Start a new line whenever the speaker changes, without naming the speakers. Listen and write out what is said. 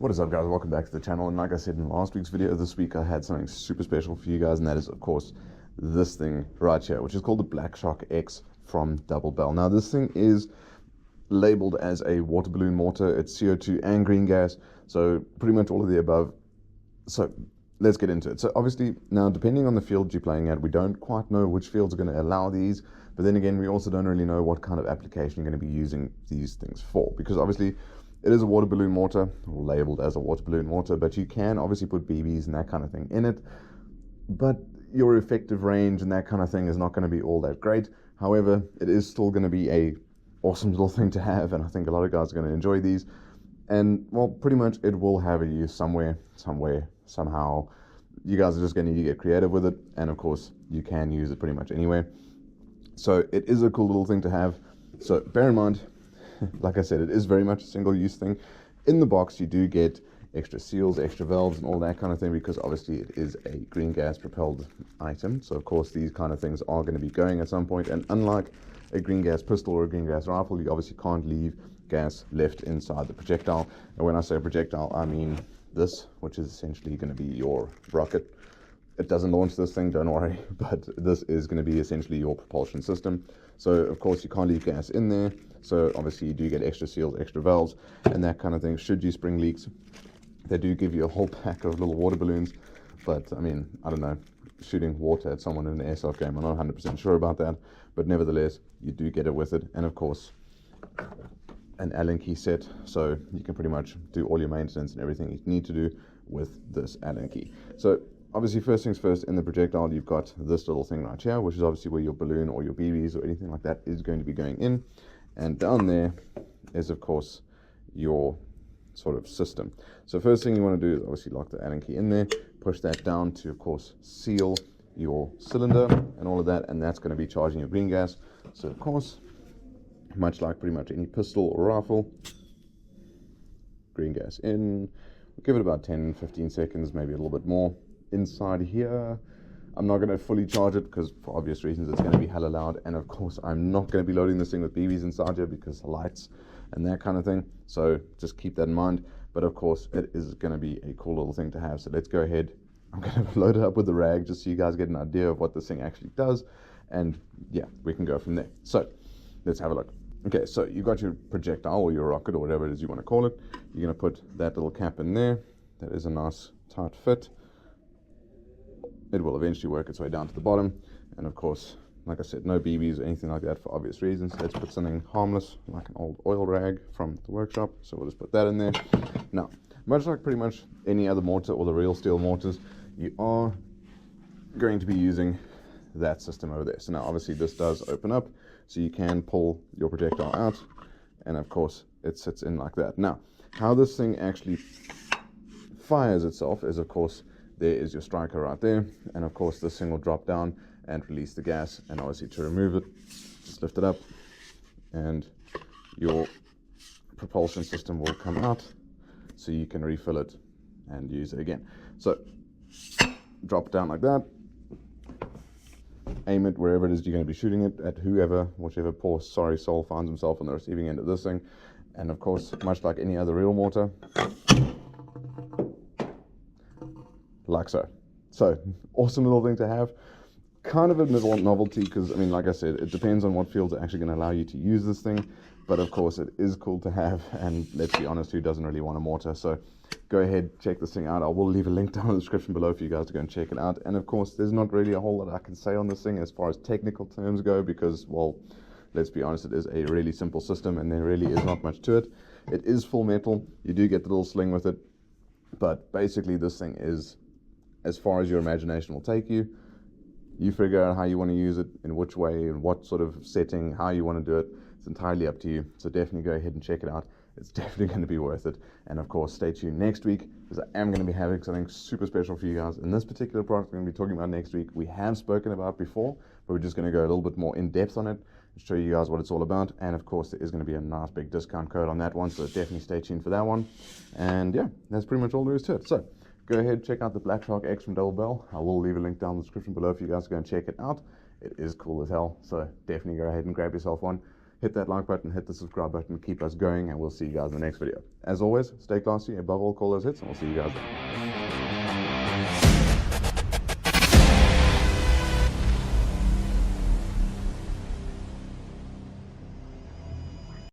What is up, guys? Welcome back to the channel. And like I said in last week's video, this week I had something super special for you guys, and that is of course this thing right here, which is called the Black Shark X from Double Bell. Now this thing is labeled as a water balloon mortar. It's CO2 and green gas, so pretty much all of the above. So let's get into it. So obviously now, depending on the field you're playing at, we don't quite know which fields are going to allow these, but then again we also don't really know what kind of application you're going to be using these things for, because obviously it is a water balloon mortar, or labeled as a water balloon mortar, but you can obviously put BBs and that kind of thing in it, but your effective range and that kind of thing is not going to be all that great. However, it is still going to be a awesome little thing to have, and I think a lot of guys are going to enjoy these. And well, pretty much it will have a use somewhere, somehow. You guys are just going to need to get creative with it, and of course you can use it pretty much anywhere. So it is a cool little thing to have. So bear in mind, like I said, it is very much a single-use thing. In the box, you do get extra seals, extra valves, and all that kind of thing, because obviously it is a green gas propelled item. So of course these kind of things are going to be going at some point, and unlike a green gas pistol or a green gas rifle, you obviously can't leave gas left inside the projectile. And when I say projectile, I mean this, which is essentially going to be your rocket. It doesn't launch this thing, don't worry, but this is going to be essentially your propulsion system. So of course you can't leave gas in there, so obviously you do get extra seals, extra valves, and that kind of thing. Should you spring leaks, they do give you a whole pack of little water balloons, but I mean, I don't know, shooting water at someone in an airsoft game, I'm not 100% sure about that, but nevertheless you do get it with it. And of course an Allen key set, so you can pretty much do all your maintenance and everything you need to do with this Allen key. So obviously, first things first, in the projectile you've got this little thing right here, which is obviously where your balloon or your BBs or anything like that is going to be going in, and down there is of course your sort of system. So first thing you want to do is obviously lock the Allen key in there, push that down to of course seal your cylinder and all of that, and that's going to be charging your green gas. So of course, much like pretty much any pistol or rifle, green gas in, we'll give it about 10-15 seconds, maybe a little bit more. Inside here, I'm not going to fully charge it because for obvious reasons it's going to be hella loud, and of course I'm not going to be loading this thing with BBs inside here because lights and that kind of thing, so just keep that in mind. But of course it is going to be a cool little thing to have. So let's go ahead, I'm going to load it up with the rag just so you guys get an idea of what this thing actually does, and yeah, we can go from there. So let's have a look. Okay, so you got your projectile or your rocket or whatever it is you want to call it. You're going to put that little cap in there. That is a nice tight fit. It will eventually work its way down to the bottom, and of course, like I said, no BBs or anything like that for obvious reasons. Let's put something harmless like an old oil rag from the workshop, so we'll just put that in there. Now, much like pretty much any other mortar or the real steel mortars, you are going to be using that system over there. So now obviously this does open up, so you can pull your projectile out, and of course it sits in like that. Now, how this thing actually fires itself is, of course, there is your striker right there, and of course this thing will drop down and release the gas, and obviously to remove it, just lift it up and your propulsion system will come out, so you can refill it and use it again. So drop it down like that, aim it wherever it is you're going to be shooting it at, whichever poor sorry soul finds himself on the receiving end of this thing, and of course, much like any other real mortar, like so. So awesome little thing to have. Kind of a little novelty, because I mean, like I said, it depends on what fields are actually going to allow you to use this thing, but of course it is cool to have, and let's be honest, who doesn't really want a mortar? So go ahead, check this thing out. I will leave a link down in the description below for you guys to go and check it out. And of course, there's not really a whole lot I can say on this thing as far as technical terms go, because, well, let's be honest, it is a really simple system and there really is not much to it. It is full metal, you do get the little sling with it, but basically this thing is as far as your imagination will take you. You figure out how you want to use it, in which way, in what sort of setting, how you want to do it. It's entirely up to you. So definitely go ahead and check it out. It's definitely going to be worth it. And of course, stay tuned next week, because I am going to be having something super special for you guys. In this particular product we're going to be talking about next week, we have spoken about before, but we're just going to go a little bit more in depth on it and show you guys what it's all about. And of course, there is going to be a nice big discount code on that one, so definitely stay tuned for that one. And yeah, that's pretty much all there is to it. So go ahead, check out the Black Shark X from Double Bell. I will leave a link down in the description below for you guys to go and check it out. It is cool as hell, so definitely go ahead and grab yourself one. hit that like button, hit the subscribe button, keep us going, and we'll see you guys in the next video. As always, stay classy, above all, call those hits, and we'll see you guys then.